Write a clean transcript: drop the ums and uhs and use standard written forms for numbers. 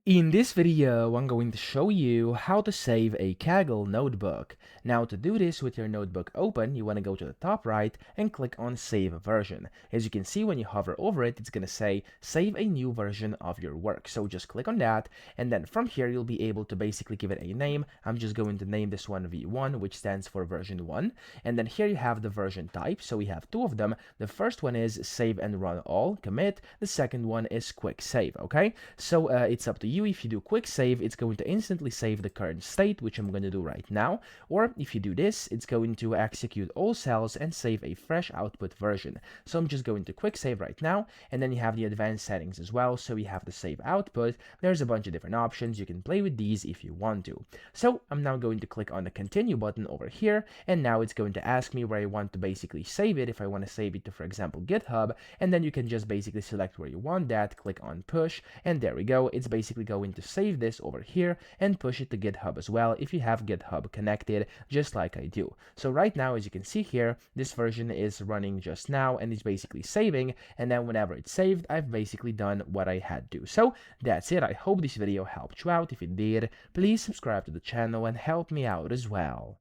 In this video, I'm going to show you how to save a Kaggle notebook. Now to do this with your notebook open, you want to go to the top right and click on Save Version. As you can see, when you hover over it, it's going to say Save a new version of your work. So just click on that, and then from here, you'll be able to basically give it a name. I'm just going to name this one V1, which stands for version 1. And then here you have the version type. So we have two of them. The first one is Save and Run All, commit. The second one is Quick Save, okay? So it's up to you. If you do quick save, it's going to instantly save the current state, which I'm going to do right now. Or if you do this, it's going to execute all cells and save a fresh output version. So I'm just going to quick save right now, and then you have the advanced settings as well. So we have the save output. There's a bunch of different options. You can play with these if you want to. So I'm now going to click on the continue button over here, and now it's going to ask me where I want to basically save it. If I want to save it to, for example, GitHub, and then you can just basically select where you want that, click on push, and there we go. It's basically going to save this over here and push it to GitHub as well if you have GitHub connected, just like I do. So right now, as you can see here, this version is running just now and it's basically saving, and then whenever it's saved, I've basically done what I had to. So that's it. I hope this video helped you out. If it did, please subscribe to the channel and help me out as well.